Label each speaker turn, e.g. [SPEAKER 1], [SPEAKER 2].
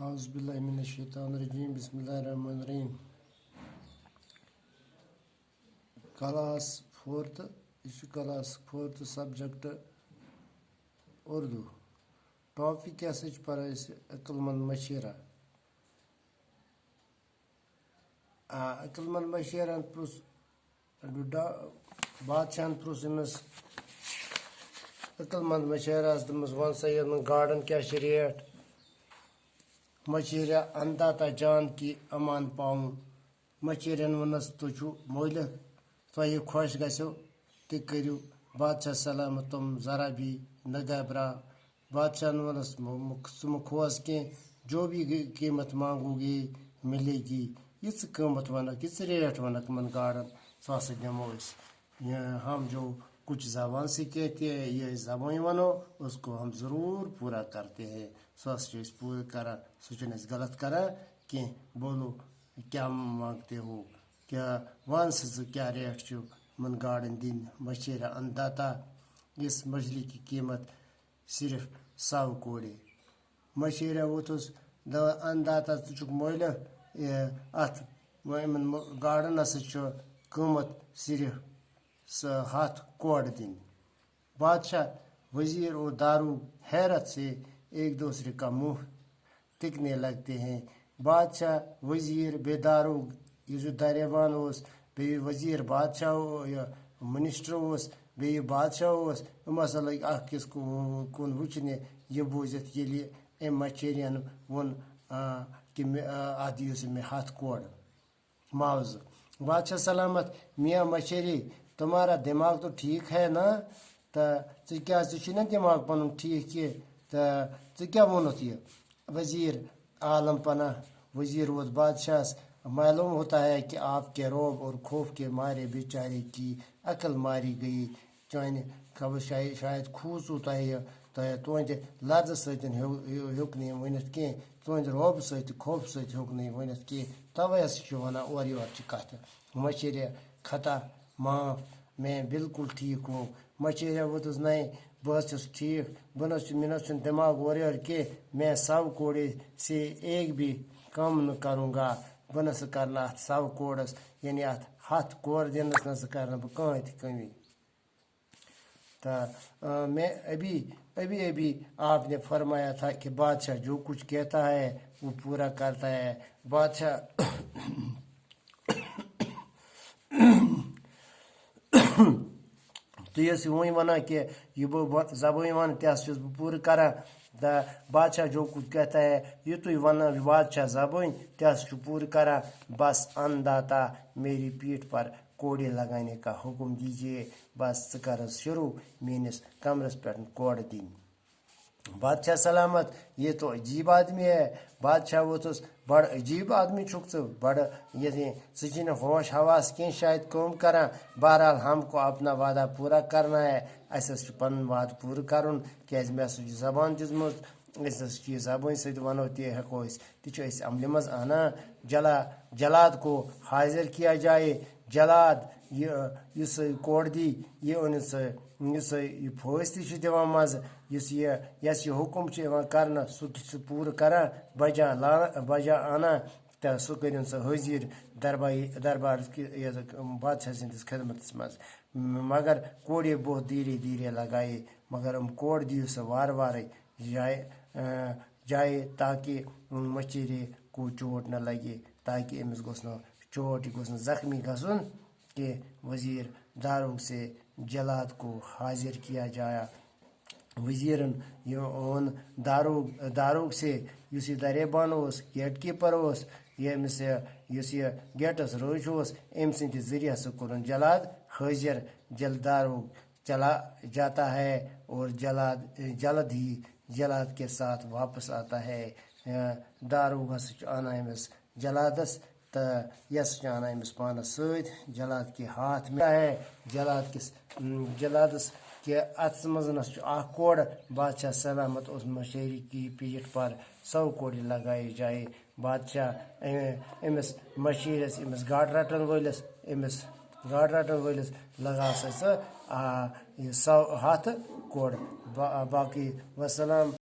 [SPEAKER 1] اعوذ باللہ من الشیطان الرجیم بسم اللہ الرحمن الرحیم class fourth subject Urdu topic کیا پر عقل مند مشورہ عقل مند مشورہ بادشاہ پرس أمس عقل مند مشورہ دمس ون سا یہ گاڑن کیا ریٹ مشیرہ انداتا جان کی امان پاؤں مشیرن ونس تُچو مولک تہ خوش گھو تہ کرو بادشاہ سلامت تم ذرا بھی نہ گھبرا بادشاہ ونس ثم کھوس کی جو بھی قیمت مانگو گی ملے گی یہ قیمت ونک یہ ریٹ ونک من گاڑن سو ہسا دمو ہم جو کچھ زبان سے کہتے ہیں یہ زبان ونو اس کو ہم ضرور پورا کرتے ہیں سو پورا کرا سو غلط کرا کہ بولو کیا مانگتے ہو کیا ون سے کیا ریٹ چو من گاڑن دن مشیرہ انداتا اس مچھلی کی قیمت صرف 100 کوڑے مشیرہ ووتس انداتا چک مولہ ات گاڑن ہسا قیمت صرف 100 کوڑ دن بادشاہ وزیر اور دارو حیرت سے ایک دوسرے کا منہ تکنے لگتے ہیں بادشاہ وزیر بے دارو یہ دریوان بے وزیر بادشاہ منسٹر بے بادشاہ ہسا لگ اکس کن وچنے یہ بوزت یلی ام مچیرین ون کہ ات دیو سا میں 100 کوڑ معاوضہ بادشاہ سلامت میاں مشیری تمہارا دماغ تو ٹھیک ہے نا نا دماغ پن ٹھیک کی کیا وونت یہ وزیر عالم پناہ وزیر ووت بادشاہ معلوم ہوتا ہے کہ آپ کے روب اور خوف کے مارے بیچارے کی عقل ماری گئی چانہ خبر شاید کھوژو تہند لرز ستن ہیوک نی ونت کی تہند روب ست خوف ست ہیوک نی ونت کی توے ہسا ونان اور یور چہ کت مشیرہ خطا معاف میں بالکل ٹھیک ہوں مشیرہ ووتس نہیں بہت ٹھیک مے دماغ اور یور کی میں 100 کوڑے سے ایک بھی کم نہ کروں گا بہ نسا کرنا ات 100 کوڑس یعنی ات 100 کوڑ دنس نسا کرنا بہ کہیں تہ کمی میں ابھی آپ نے فرمایا تھا کہ بادشاہ جو کچھ کہتا ہے وہ پورا کرتا ہے بادشاہ تھی وی ونان کہ یہ زبان ون تہ بہ پورا کران بادشاہ جو کچھ کہتا ہے یہ تھی ونان بادشاہ زبان تہ پورا کران بس انداتا میری پیٹھ پر کوڑے لگانے کا حکم دیجیے بس کر شروع میانس کمرس پہ کوڑ دن بادشاہ سلامت یہ تو عجیب آدمی ہے بادشاہ ووتس بڑ عجیب آدمی چھک بڑ یہ ہوش حواس کی شاید کام کران بہرحال ہم کو اپنا وعدہ پورا کرنا ہے اس پن وعدہ پورا کرن کیاز میں زبان دزمت یہ زبان ست ونو تہ ہیکو تہ عملہ مز انا جلاد کو حاضر کیا جائے جلاد اس کوڑ دی یہ ان یہ پھوس تہ دان مز یس یہ حکم کرنا سہ پورا کران بجا انا تو سہ کرن سہ حاضر دربار بادشاہ سندس خدمت مز مگر کوڑے بہت دھیرے دھیرے لگائے مگر کوڑ دیو سہ وار وارے جائے تاکہ مشیرے کو چوٹ نہ لگے تاکہ امس گوس نا چوٹ یہ گوس نا زخمی گھن کہ وزیر دارو سے جلاد کو حاضر کیا جایا وزیرن اون داروغ سے اس دریبان گیٹ کیپر یمس یہ گیٹس روش ام سند ذریعہ سہ کورن جلاد حاضر داروغ چلا جاتا ہے اور جلد ہی جلاد کے ساتھ واپس آتا ہے داروغ ہسا انا امس جلادس تو یس انا امس پانس ست جلاد کے ہاتھ میں ہے جلادس کہ ات مز کوڑ بادشاہ سلامت اس مشیری کی پیٹھ پر 100 کوڑے لگائے جائے بادشاہ امس مشیرس امس گاڑ رٹن ولس لگا سا 100 کوڑ باقی وسلام.